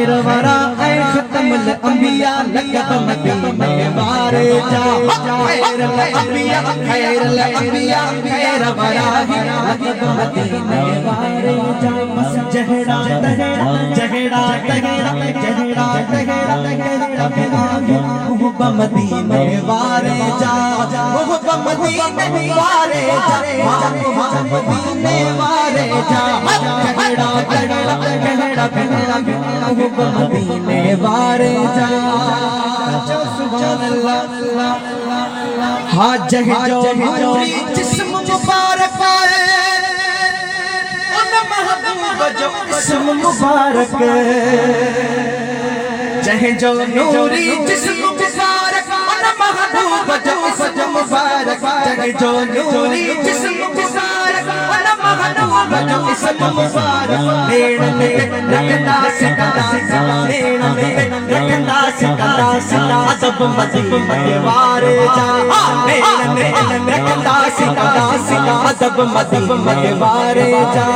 खैर वरा ऐ खत्मुल अंबिया लक़ब मदीने वारे जा खैर अंबिया खैर अंबिया खैर वरा लक़ब मदीने वारे जा बस जहड़ा तहड़ा जहड़ा तहड़ा जहड़ा तहड़ा मुहब्बत मदीने वारे जा मुहब्बत मदीने वारे जा मुहब्बत मदीने वारे जा जहड़ा तहड़ा कहड़ा कहड़ा मुहब्बत मदीने वारे जा सुभान अल्लाह हाँ जह जो हमारी जिस्म मुबारक उन महबूब जो जिस्म मुबारक जह जो नूरी जिस्म मुबारक उन महबूब जो जिस्म मुबारक जह जो नूरी जिस्म मुबारक उन महबूब जो जिस्म मुबारक नेण में रखता सिकंदा नेण में रखता सिकंदा अदब मदीने वारे जा नेण में रखता सिकंदा अदब मदीने वारे जा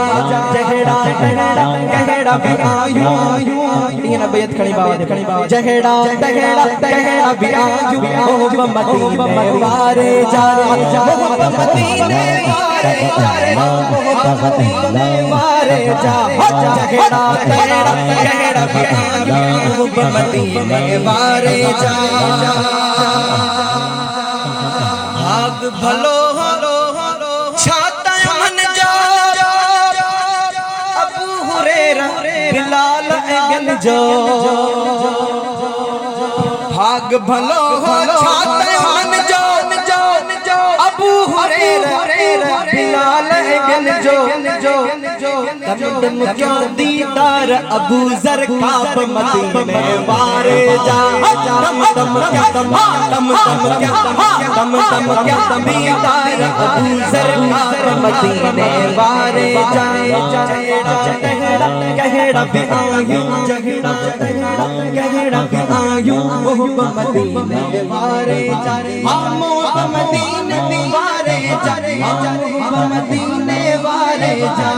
जहड़ा तहड़ा कहड़ा भी आयूं ये ना बैत खड़ी बात जहड़ा तहड़ा कहड़ा भी आयूं मोहब्बत मदीने वारे जा मोहब्बत मदीने वारे जा मोहब्बत मदीने वारे जा जहड़ा तहड़ा कहड़ा भी आयूं मोहब्बत मदीने वारे जा भाग भलो छाता मन जा अबू हुरैरा बिलाल गन जो भाग भलो छाता मन जो अबू हुरैरा बिलाल गन जो दम क्यों दीदार अबू जर काब मदीने वारे जा दम क्या दीदार अबू जर काब मदीने वारे जा कहड़ा भी आयूं जहड़ा कहड़ा भी आयूं मोहब्बत मदीने वारे जा मोहब्बत मदीने वारे जा मोहब्बत मदीने वारे जा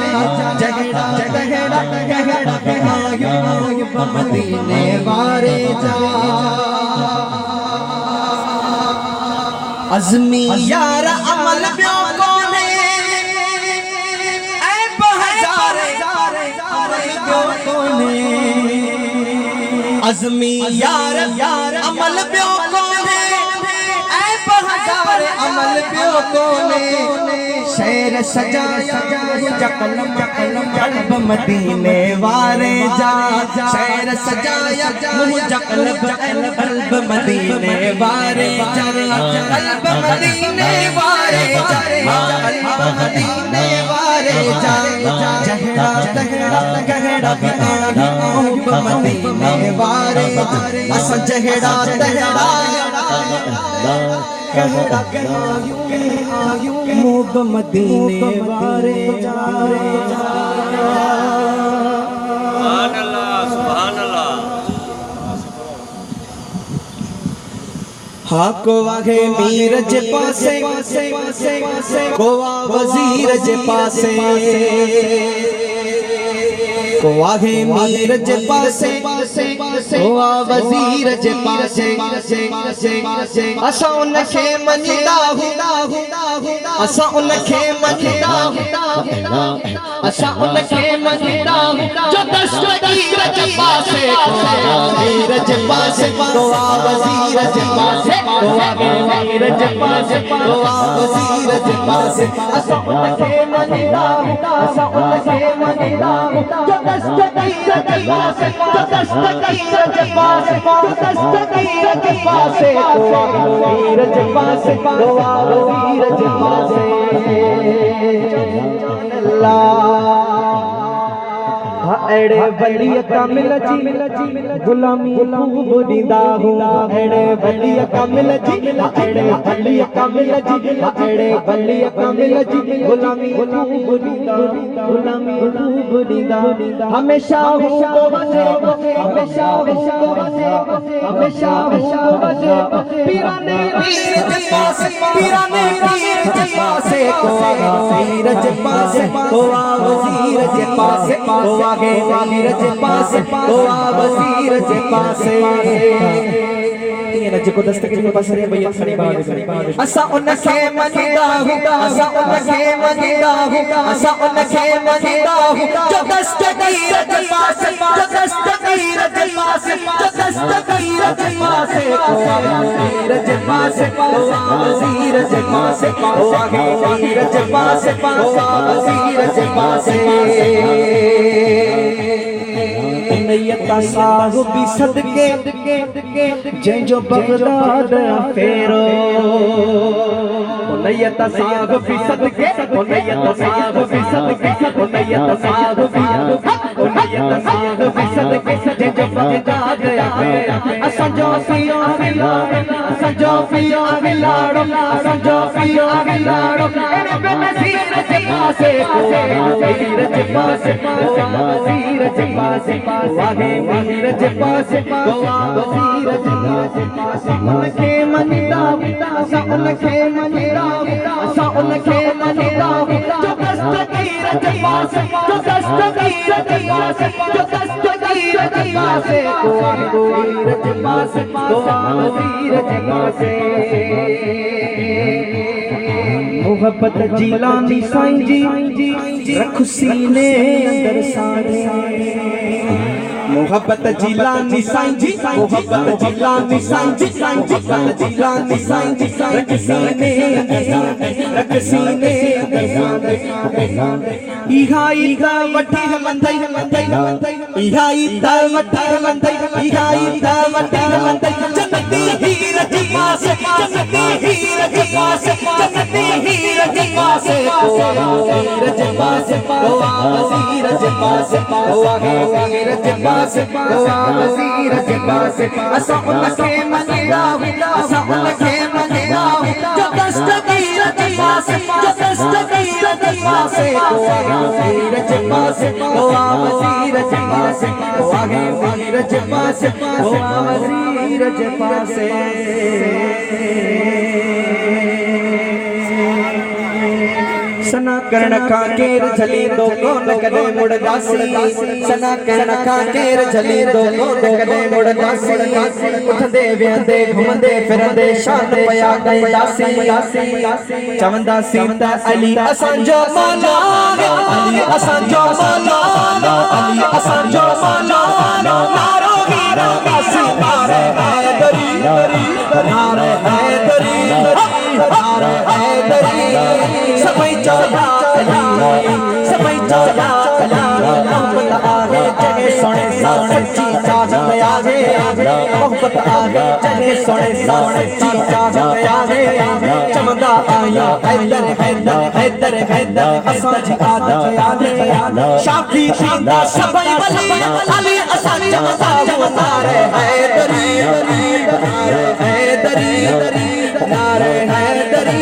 जहड़ा कहड़ा कहड़ा भी आयूं मोहब्बत मदीने वारे जा अज़मी यार अमल ब्यो कोने ऐ बहजारे अमल ब्यो कोने अज़मी यार अमल ब्यो कोने ऐ बहजारे अमल ब्यो कोने शेर सजाया कलम कल्ब मदीने वारे जा शेर सजाया मुझ कल्ब मदीने वारे जा कल्ब मदीने वारे जा कल्ब मदीने वारे जा जहड़ा तहड़ा कहड़ा भी मोहब्बत मदीने वारे अस जहड़ा तहड़ा कहड़ा आयूं मोहब्बत मदीने वारे जा सुभान अल्लाह सुभान अल्लाह हाँ को वागे मीर जे पासे को वजीर जे पासे को वागे मीर जे पासे को वजीर जे पासे असा उनखे मञदा असा उनखे मञदा असा उनखे मञदा जो दस्तगीर जे पासे को वजीर जे पासे को वजीर जे पासे को वजीर जे पासे को वजीर जे पासे असा उनखे मञदा असा उनखे मञदा जो दस्तगीर जे पासे जो दस्तगीर जे पासे जो दस्तगीर जे पासे को वजीर जे पासे को वजीर जे पासे एड़े वलिय कामिल जी गुलामी खूब ॾींदा हुआ एड़े वलिय कामिल जी एड़े वलिय कामिल जी एड़े वलिय कामिल जी गुलामी खूब ॾींदा गुलामी खूब ॾींदा हमेशा हो वजे हमेशा हो वजे हमेशा हो वजे पीराने पीर के पास पीराने पीर के पास को वजीर के पास को वजीर के पास को आगे वजीर जे पास ओ आ वजीर जे पास ये को दस्तक के पास रे भैया खड़ी बात असा उनखे मनदा हूं असा उनखे मनदा हूं असा उनखे मनदा हूं जो दस्तगीर जे पास जो दस्तगीर जे पास जो दस्तगीर जे पास वजीर जे पास ओ आ वजीर जे पास ओ आगे वजीर जे पास ओ आ वजीर जे पास नयता साहिबी सदके जंजो बगदाद फेरो नयता साहिबी सदके नयता साहिबी सदके नयता साहिबी सदके जंजो बगदाद असंजो पियो अगिलाड़ो असंजो पियो अगिलाड़ो एने बेनजीर जे पासे वजीर जे पासे वजीर जे पासे वागे वजीर जे पासे वजीर जे पासे उनखे मनदा असा उनखे मनदा असा उनखे मनदा जो दस्तगीर जे पासे जो दस्तगीर जे पासे जो दस्तगीर जे पासे वजीर जे पासे वजीर जे पासे मोहब्बत जिलानी साईं जी रख सीने अंदर साड़े मोहब्बत जिलानी साईं जी मोहब्बत जिलानी साईं जी मोहब्बत जिलानी साईं जी रख सीने रख सीने इहाई दा वठी मंदई इहाई दा वठी मंदई इहाई दा वठी मंदई जन्नती हीर जे पास जन्नती हीर जे पास जन्नती हीर जे पास वजीर जे पास ओ आ वजीर जे पास ओ आगे वजीर जे पास ओ आ वजीर जे पास असा उनखे मनदा असा उनखे मनदा जो दस्तगीर जे पास जो दस्तगीर जे पास वजीर जे पास ओ आ वजीर जे पास ओ आगे वजीर जे पास ओ आ वजीर जे पास सना करण का केर झलींदो कोन कदे मुड़दासी सना करण का केर झलींदो कोन कदे मुड़दासी उठंदे वेंदे घुमंदे फिरंदे शान पया गईदासी चवंदासी त अली असांजो मौला अली असांजो मौला अली असांजो मौला नारो हीरा दासी नारे हैदरी नारे हैदरी नारे हैदरी सबई चौया अली सबई चौया अली मोहब्बत आगे जगे सोने सच्ची चाहत आगे मोहब्बत आगे जगे सोने सच्ची चाहत आगे चमदा आया हैदर हैदर हैदर हैदर असां जी आदत आगे शाफी शादा सबई वली अली असां जमदा नारे हैदरी नारे हैदरी नारे हैदरी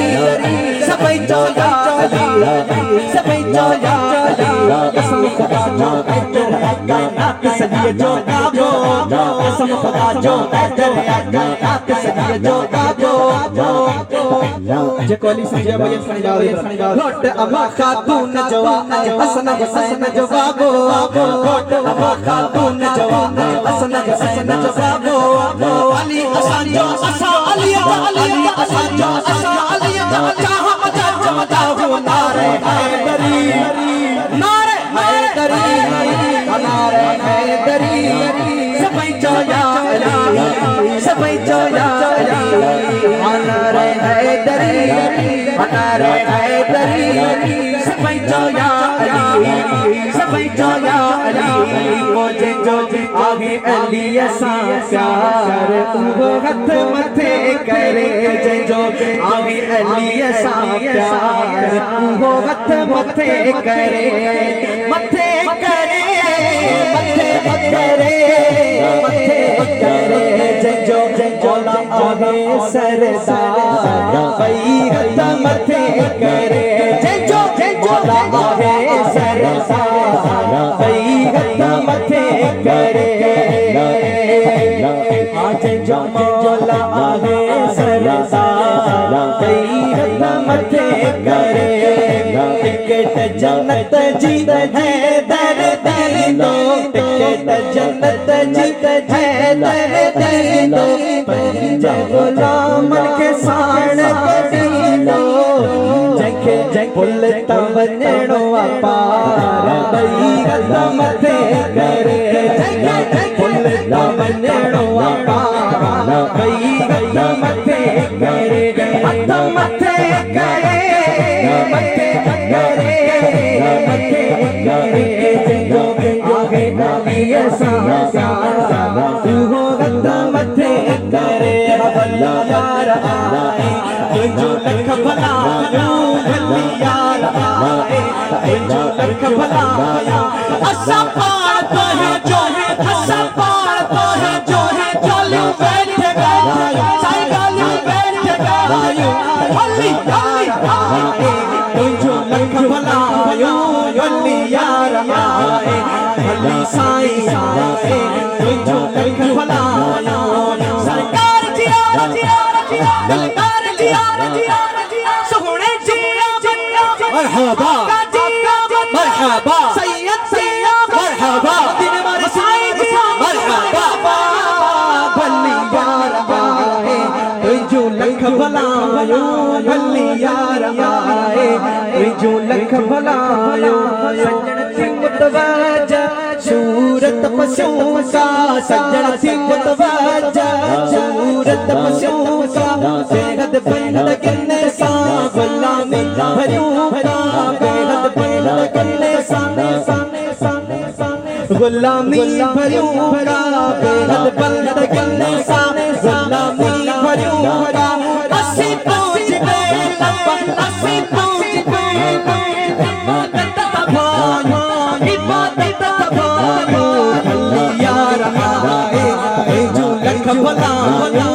सबई चौया सबई चौया कसम खुदा जो हैदर कायनात सदिए जो गाबो कसम खुदा जो हैदर कायनात सदिए जो गाबो जेको अली संजय भैया सणी गाओ घोट अमा खातून जवा हसन हुसैन जो बाबो घोट अमा खातून जवा हसन हुसैन जो बाबो अली असां जो असां अली असां जो असां अली चाह मचा हो नारे हैदरी नारे हैदरी नारे हैदरी सबई चौया अली सबई चौया अली नारे हैदरी नारे हैदरी सबई चौया अली सबई चौया अली मुझे जो आगे अली असां प्यार उहो हथ मथे करे जो आगे अली असां प्यार उहो हथ मथे करे मथे करे मथे करे मथे करे जो जोला आगे सरदार भई हथ मथे करे जो जोला आगे सरदार भई हथ मथे करे आज जो मौला आगे सरदार भई हथ मथे करे टिकट जन्नत जी है दर दर गुलामन के साण करीलो जंखे पुल तवनेणो अपार भई गद मथे करे जंखे पुल तवनेणो अपार भई गद मथे करे हथ मथे करे मथे करे मथे करे जो आगे नालिए सा तू हो गद मथे करे भला यार आए तुझो लख भलायो भली यार आए तुझो लख भलायो असा पार तो है जो है असा पार तो है जो है चलो बैठेगा साई गाली बैठेगा भली यार आए तुझो लख भलायो भली यार आए भली साई आए तुझो लख भलायो सरकार जिया सरकार जिया सोहने जिया मरहबा मरहबा सैयद जिया मरहबा दिन मारे साईं जिया मरहबा भली यार आए तुझो लख भलायो भली यार आए तुझो लख भलायो सज्जन सिंह मुतवज्जा सूरत पशुओं का सज्जन सिंह मुतवज्जा सूरत पशुओं का बेहद बंद करने सा गुलामी भरियों का बेहद बंद करने सा गुलामी भरियों का बेहद बंद करने सा गुलामी भरियों का अस्सी पहुंच गए अस्सी पहुंच गए इबादत तबायो इबादत तबायो यार आए जो लख भला